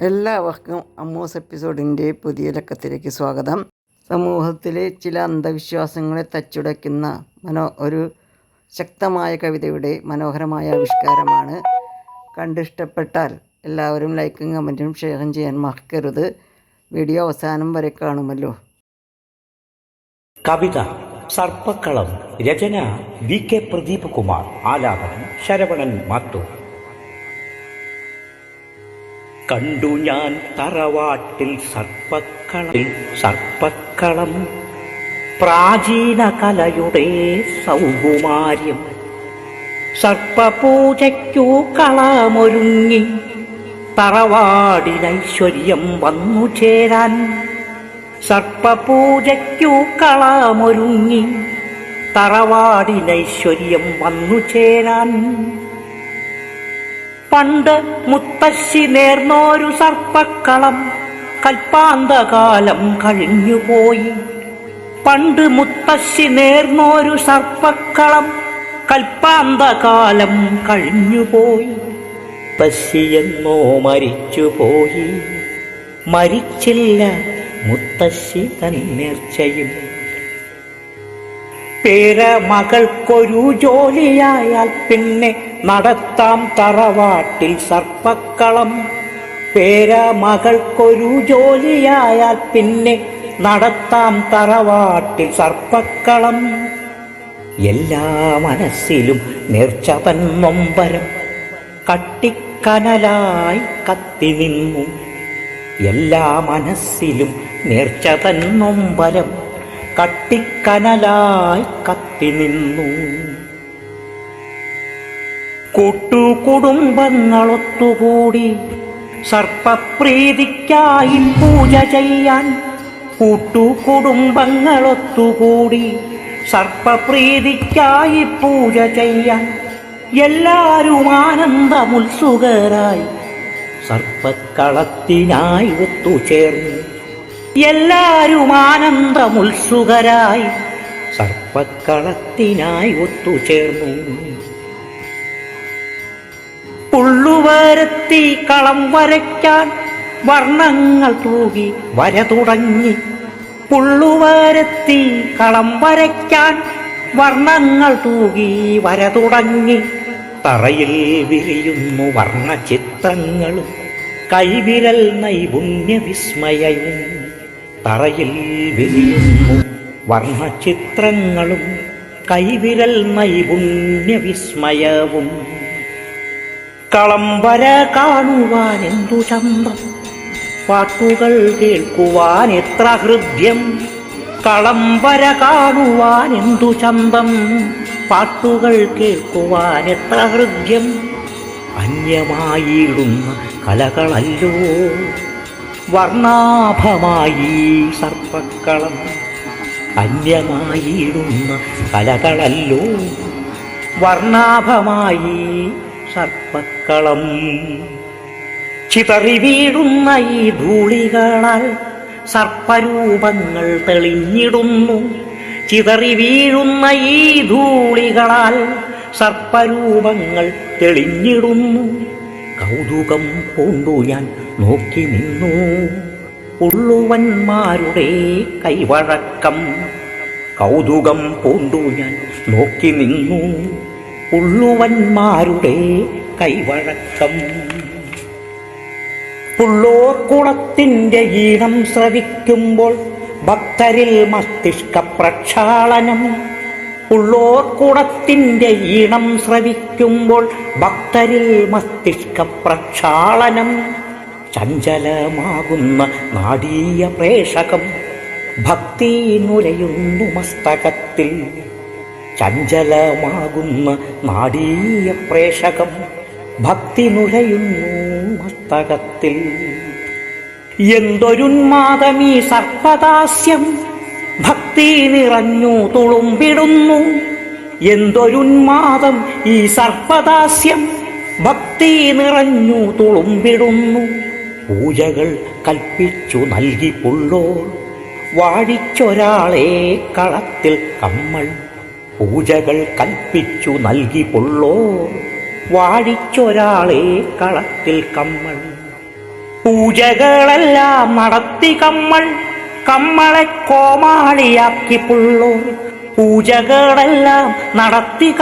എല്ലാവർക്കും അമ്മൂസ് എപ്പിസോഡിൻ്റെ പുതിയ ലക്കത്തിലേക്ക് സ്വാഗതം. സമൂഹത്തിലെ ചില അന്ധവിശ്വാസങ്ങളെ തച്ചുടയ്ക്കുന്ന ഒരു ശക്തമായ കവിതയുടെ മനോഹരമായ ആവിഷ്കാരമാണ്. കണ്ടിഷ്ടപ്പെട്ടാൽ എല്ലാവരും ലൈക്കും കമൻറ്റും ഷെയറും ചെയ്യാൻ മറക്കരുത്. വീഡിയോ അവസാനം വരെ കാണുമല്ലോ. കവിത സർപ്പക്കളം. രചന വി.കെ. പ്രദീപ് കുമാർ. ആലാപനം ശരവണൻ മാത്തൂർ. കണ്ടു ഞാൻ തറവാട്ടിൽ സർപ്പക്കളം പ്രാചീന കലയുടെ സൗകുമാര്യം. സർപ്പപൂജയ്ക്കു കളമൊരുങ്ങി തറവാടിനൈശ്വര്യം വന്നു ചേരാൻ. സർപ്പപൂജയ്ക്കു കളമൊരുങ്ങി തറവാടിനൈശ്വര്യം വന്നു ചേരാൻ. പണ്ട് മുത്തശ്ശി നേർന്നോരു സർപ്പക്കളം കൽപ്പാന്തകാലം കഴിഞ്ഞുപോയി. പണ്ട് മുത്തശ്ശി നേർന്നോരു സർപ്പക്കളം കൽപ്പാന്തകാലം കഴിഞ്ഞുപോയി. മുത്തശ്ശിയെന്നോ മരിച്ചുപോയി, മരിച്ചില്ല മുത്തശ്ശി തന്നേർച്ചയും. പേരമകൾക്കൊരു ജോലിയായാൽ പിന്നെ നടത്താം തറവാട്ടിൽ സർപ്പക്കളം. പേരമകൾക്കൊരു ജോലിയായാൽ പിന്നെ നടത്താം തറവാട്ടിൽ സർപ്പക്കളം. എല്ലാ മനസ്സിലും നേർച്ചതൻ നൊമ്പരം കട്ടിക്കനലായി കത്തി നിന്നു. എല്ലാ മനസ്സിലും നേർച്ചതൻ നൊമ്പരം കട്ടിക്കനലായി കത്തി നിന്നു. കൂട്ടുകുടുംബങ്ങളൊത്തുകൂടി സർപ്പപ്രീതിക്കായി പൂജ ചെയ്യാൻ. കൂട്ടുകുടുംബങ്ങളൊത്തുകൂടി സർപ്പപ്രീതിക്കായി പൂജ ചെയ്യാൻ. എല്ലാരും ആനന്ദമുത്സുകരായി സർപ്പക്കളത്തിനായി ഒത്തുചേർന്നു. എല്ലാരും ആനന്ദമുത്സുകരായി സർപ്പക്കളത്തിനായി ഒത്തുചേർന്നു. പുള്ളുവരത്തി കളം വരയ്ക്കാൻ വർണ്ണങ്ങൾ തൂകി വര തുടങ്ങി. പുള്ളുവരത്തി കളം വരയ്ക്കാൻ വർണ്ണങ്ങൾ തൂകി വര തുടങ്ങി. തറയിൽ വിരിയുന്നു വർണ്ണചിത്രങ്ങളും കൈവിരൽ നൈപുണ്യ വിസ്മയവും. തറയിൽ വിരിയുന്നു വർണ്ണചിത്രങ്ങളും കൈവിരൽ നൈപുണ്യ വിസ്മയവും. കളം വര കാണുവാൻ എന്തു ചന്തം, പാട്ടുകൾ കേൾക്കുവാൻ എത്ര ഹൃദ്യം. കളം വര കാണുവാൻ എന്തു ചന്തം, പാട്ടുകൾ കേൾക്കുവാൻ എത്ര ഹൃദ്യം. അന്യമായിടുന്ന കലകളല്ലോ വർണ്ണാഭമായി സർപ്പക്കളം. അന്യമായിടുന്ന കലകളല്ലോ വർണ്ണാഭമായി സർപ്പക്കളം. ചിതറി വീഴുന്ന ഈ ധൂളികളാൽ സർപ്പരൂപങ്ങൾ തെളിഞ്ഞിടുന്നു. ചിതറി വീഴുന്ന ഈ ധൂളികളാൽ സർപ്പരൂപങ്ങൾ തെളിഞ്ഞിടുന്നു. കൗതുകം പൂണ്ടു ഞാൻ നോക്കി നിന്നു പുള്ളുവന്മാരുടെ കൈവഴക്കം. കൗതുകം പൂണ്ടു ഞാൻ നോക്കി നിന്നു പുള്ളുവന്മാരുടെ കൈവഴക്കം. പുള്ളോർ കുളത്തിന്റെ ഈണം ശ്രവിക്കുമ്പോൾ ഭക്തരിൽ മസ്തിഷ്ക പ്രക്ഷാളനം. പുള്ളോർ കുളത്തിന്റെ ഈണം ശ്രവിക്കുമ്പോൾ ഭക്തരിൽ മസ്തിഷ്ക പ്രക്ഷാളനം. ചഞ്ചലമാകുന്ന നാടീയ പ്രേഷകം ഭക്തി നുരയുന്നു മസ്തകത്തിൽ. ചഞ്ചലമാകുന്ന നാടീയ പ്രേഷകം ഭക്തി നുരയുന്നു മസ്തകത്തിൽ. എന്തൊരുന്മാദമീ സർപ്പദാസ്യം ഭക്തി നിറഞ്ഞു തുളുമ്പിടുന്നു. എന്തൊരുന്മാദം ഈ സർപ്പദാസ്യം ഭക്തി നിറഞ്ഞു തുളുമ്പിടുന്നു. പൂജകൾ കൽപ്പിച്ചു നൽകി പുള്ളോർ വാഴിച്ചൊരാളെ കളത്തിൽ കമ്മൾ. പൂജകൾ കൽപ്പിച്ചു നൽകി പുള്ളോർ വാഴിച്ചൊരാളെ കളത്തിൽ കമ്മൾ. പൂജകളെല്ലാം നടത്തി കമ്മളെ കോമാളിയാക്കി പുള്ളോൻ. പൂജകളെല്ലാം നടത്തി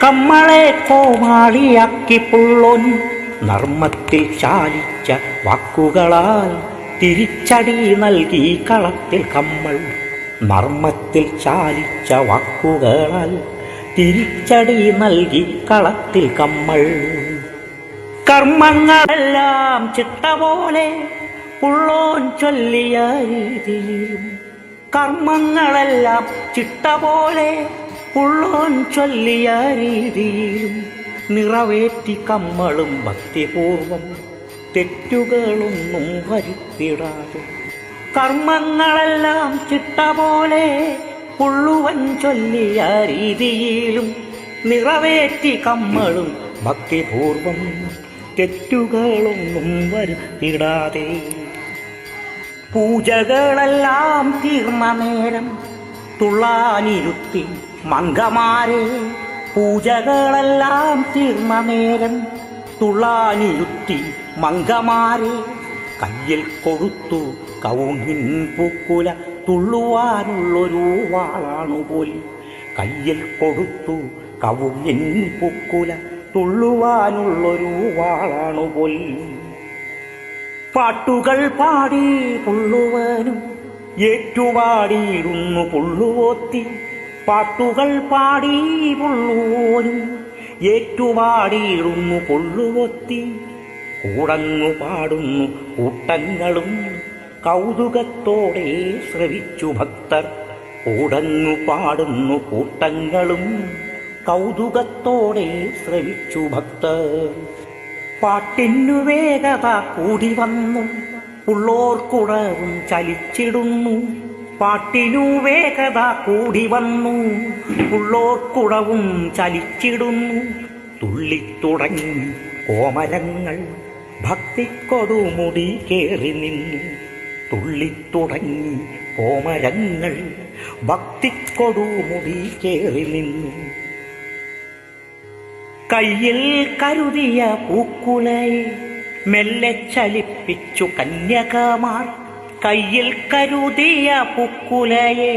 കമ്മളെ കോമാളിയാക്കി പുള്ളോൻ. നർമ്മത്തിൽ ചാലിച്ച വാക്കുകളാൽ തിരിച്ചടി നൽകി കളത്തിൽ കമ്മൾ. നർമ്മത്തിൽ ചാലിച്ച വാക്കുകളാൽ തിരിച്ചടി നൽകി കളത്തിൽ കമ്മൾ. കർമ്മങ്ങളെല്ലാം ചിട്ട പോലെ പുള്ളോൻ ചൊല്ലിയ രീതിയിലും. കർമ്മങ്ങളെല്ലാം ചിട്ട പോലെ പുള്ളോൻ ചൊല്ലിയ രീതിയിലും നിറവേറ്റി കമ്മളും ഭക്തിപൂർവം തെറ്റുകളൊന്നും വരുത്തിടാതെ. കർമ്മങ്ങളെല്ലാം ചിട്ട പോലെ പുള്ളുവൻ ചൊല്ലിയ രീതിയിലും നിറവേറ്റി കമ്മളും ഭക്തിപൂർവം തെറ്റുകളൊന്നും വരുത്തിടാതെ. പൂജകളെല്ലാം തീർന്ന നേരം തുള്ളാനിരുത്തി മംഗമാരെ. പൂജകളെല്ലാം തീർന്ന നേരം തുള്ളാനിരുത്തി മംഗമാരെ. കയ്യിൽ കൊടുത്തു കവുങ്ങിൻ പൂക്കുല തുള്ളുവാനുള്ളൊരു വാളാണുപോൽ. കയ്യിൽ കൊടുത്തു കവുങ്ങിൻ പൂക്കുല തുള്ളുവാനുള്ളൊരു വാളാണുപോൽ. പാട്ടുകൾ പാടി പുള്ളുവാനും ഏറ്റുപാടിയിടുന്നു പുള്ളുവോത്തി. പാട്ടുകൾ പാടി പുള്ളുവോനും ഏറ്റുപാടിയിടുന്നു പുള്ളുവോത്തി. കൂടങ്ങു പാടുന്നു കൂട്ടങ്ങളും കൗതുകത്തോടെ ശ്രവിച്ചു ഭക്തർ. കൂടങ്ങു പാടുന്നു കൂട്ടങ്ങളും കൗതുകത്തോടെ ശ്രവിച്ചു ഭക്തർ. പാട്ടിനു വേഗത കൂടി വന്നു പുള്ളോർക്കുടവും ചലിച്ചിടുന്നു. പാട്ടിനു വേഗത കൂടി വന്നു പുള്ളോർക്കുടവും ചലിച്ചിടുന്നു. തുള്ളിത്തുടങ്ങി കോമരങ്ങൾ ഭക്തിക്കൊടുമുടി കേറി നിന്നു. തുള്ളിത്തുടങ്ങി കോമരങ്ങൾ ഭക്തിക്കൊടുമുടി കേറി നിന്നു. കയ്യിൽ കരുതിയ പൂക്കുലയെ മെല്ലെ ചലിപ്പിച്ചു കന്യകമാർ. കയ്യിൽ കരുതിയ പൂക്കുലയെ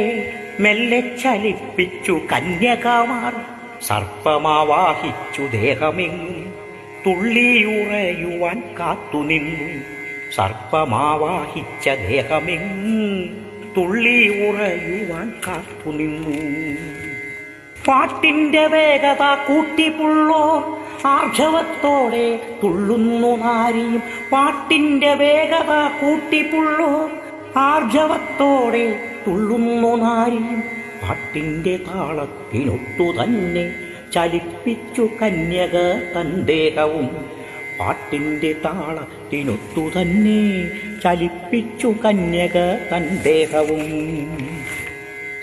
മെല്ലെ ചലിപ്പിച്ചു കന്യകമാർ. സർപ്പമാവാഹിച്ചു ദേഹമെങ്ങും തുള്ളിയുറയുവാൻ കാത്തുനിന്നു. സർപ്പമാവാഹിച്ച ദേഹമെങ്ങും തുള്ളിയുറയുവാൻ കാത്തുനിന്നു. പാട്ടിന്റെ വേഗത കൂട്ടിപ്പുള്ളോർ ആർജവത്തോടെ തുള്ളുന്നു നാരിയും. പാട്ടിന്റെ വേഗത കൂട്ടിപ്പുള്ളോർ ആർജവത്തോടെ തുള്ളുന്നു നാരിയും. പാട്ടിന്റെ താളത്തിനൊത്തു തന്നെ ചലിപ്പിച്ചു കന്യക തൻ ദേഹവും. പാട്ടിന്റെ താളത്തിനൊത്തു തന്നെ ചലിപ്പിച്ചു കന്യക തൻ ദേഹവും.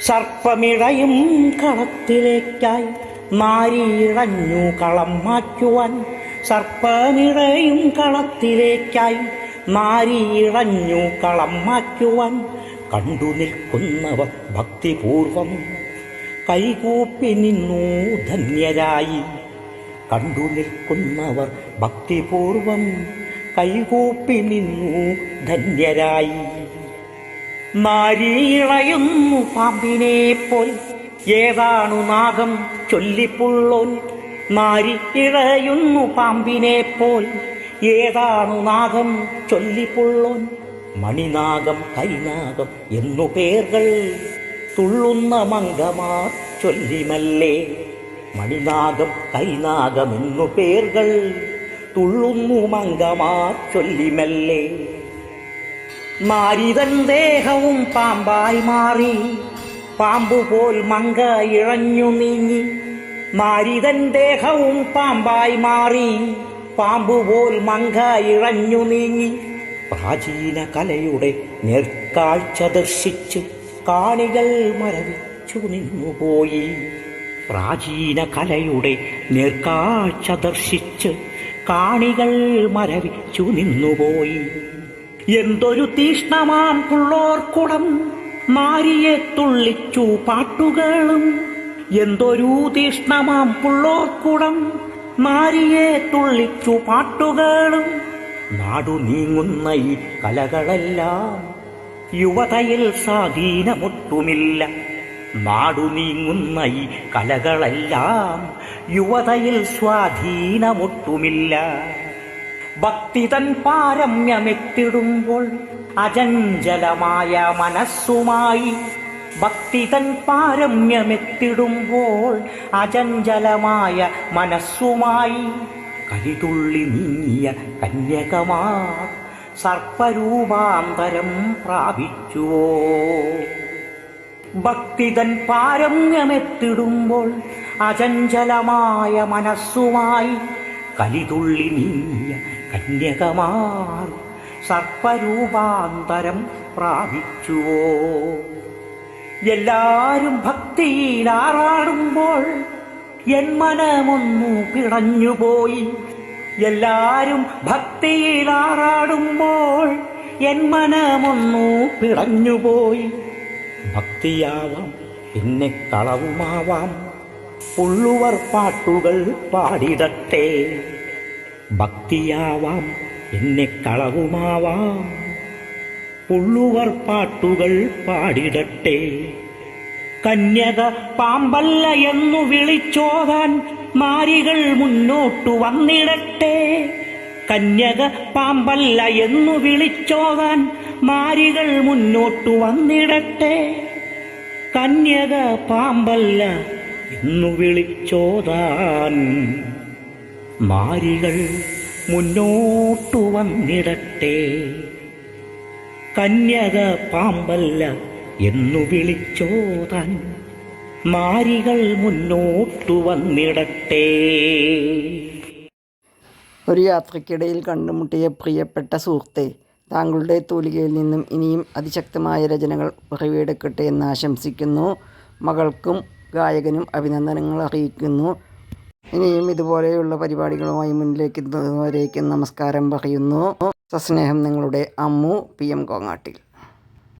സർപ്പമിഴയും കളത്തിലേക്കായി നാരിയിഴഞ്ഞു കളം മാറ്റുവാൻ. സർപ്പമിഴയും കളത്തിലേക്കായി നാരിയിഴഞ്ഞു കളം മാറ്റുവാൻ. കണ്ടു നിൽക്കുന്നവർ ഭക്തിപൂർവം കൈകൂപ്പി നിന്നു ധന്യരായി. കണ്ടു നിൽക്കുന്നവർ ഭക്തിപൂർവം കൈകൂപ്പി നിന്നു ധന്യരായി. നാരിയിഴയുന്നു പാമ്പിനെ പോൽ ഏതാണു നാഗം ചൊല്ലിപ്പുള്ളോൻ. നാരിയിഴയുന്നു പാമ്പിനെ പോൽ ഏതാണു നാഗം ചൊല്ലിപ്പുള്ളോൻ. മണിനാഗം കരിനാഗം എന്നു പേർകൾ തുള്ളുന്ന മംഗമാർ ചൊല്ലിമല്ലേ. മണിനാഗം കരിനാഗം എന്നു പേർകൾ തുള്ളുന്നു മംഗമാർ ചൊല്ലിമല്ലേ. നാരിതൻ ദേഹവും പാമ്പായി മാറി പാമ്പുപോൽ മങ്ക ഇഴഞ്ഞു നീങ്ങി. നാരിതൻ ദേഹവും പാമ്പായി മാറി പാമ്പുപോൽ മങ്ക ഇഴഞ്ഞു നീങ്ങി. പ്രാചീന കലയുടെ നേർക്കാഴ്ച ദർശിച്ച് കാണികൾ മരവിച്ചു നിന്നുപോയി. പ്രാചീന കലയുടെ നേർക്കാഴ്ച ദർശിച്ച് കാണികൾ മരവിച്ചു നിന്നുപോയി. എന്തൊരു തീഷ്ണമാം പുള്ളോർക്കുടം മാരിയെ തുള്ളിച്ചു പാട്ടുകളും. എന്തൊരു തീഷ്ണമാം പുള്ളോർക്കുടം മാരിയെ തുള്ളിച്ചു പാട്ടുകളും. നാടു നീങ്ങുന്ന ഈ കലകളെല്ലാം യുവതയിൽ സ്വാധീനമൊട്ടുമില്ല. നാടു നീങ്ങുന്ന ഈ കലകളെല്ലാം യുവതയിൽ സ്വാധീനമൊട്ടുമില്ല. ഭക്തിതൻ പാരമ്യമെത്തിടുമ്പോൾ അചഞ്ചലമായ മനസ്സുമായി, ഭക്തിതൻ പാരമ്യമെത്തിടുമ്പോൾ അചഞ്ചലമായ മനസ്സുമായി കരിതുള്ളി നീങ്ങിയ കന്യകമാർ സർപ്പരൂപാന്തരം പ്രാപിച്ചുവോ? ഭക്തിതൻ പാരമ്യമെത്തിടുമ്പോൾ അചഞ്ചലമായ മനസ്സുമായി കലിതുള്ളി നീങ്ങിയ കന്യകമാർ സർപ്പരൂപാന്തരം പ്രാപിച്ചുവോ? എല്ലാരും ഭക്തിയിൽ ആറാടുമ്പോൾ എൻ മനമൊന്നു പിടഞ്ഞുപോയി. എല്ലാരും ഭക്തിയിൽ ആറാടുമ്പോൾ എൻ മനമൊന്നു പിടഞ്ഞുപോയി. ഭക്തിയാവാം പിന്നെ കളവുമാവാം, പുള്ളുവർ പാട്ടുകൾ പാടിടട്ടെ. ഭക്തിയാവാം പിന്നെ കളവുമാവാം, പുള്ളുവർ പാട്ടുകൾ പാടിടട്ടെ. കന്യക പാമ്പല്ല എന്നു വിളിച്ചോതാൻ മാരികൾ മുന്നോട്ടു വന്നിടട്ടെ. കന്യക പാമ്പല്ല എന്നു വിളിച്ചോതാൻ മാരികൾ മുന്നോട്ടു വന്നിടട്ടെ. കന്യക പാമ്പല്ല എന്നു വിളിച്ചോതാൻ മാരികൾ മുന്നോട്ടു വന്നിടട്ടെ. കന്യക പാമ്പല്ല എന്നു വിളിച്ചോതാൻ മാരികൾ മുന്നോട്ടു വന്നിടട്ടെ. ഒരു യാത്രയ്ക്കിടയിൽ കണ്ടുമുട്ടിയ പ്രിയപ്പെട്ട സുഹൃത്തെ, താങ്കളുടെ തൂലികയിൽ നിന്നും ഇനിയും അതിശക്തമായ രചനകൾ പിറവിയെടുക്കട്ടെ എന്ന് ആശംസിക്കുന്നു. മകൾക്കും ഗായകനും അഭിനന്ദനങ്ങൾ അറിയിക്കുന്നു. ഇനിയും ഇതുപോലെയുള്ള പരിപാടികളുമായി മുന്നിലേക്ക് എത്തുന്നതുവരേക്കും നമസ്കാരം പറയുന്നു. സസ്നേഹം, നിങ്ങളുടെ അമ്മു PM കോങ്ങാട്ടിൽ.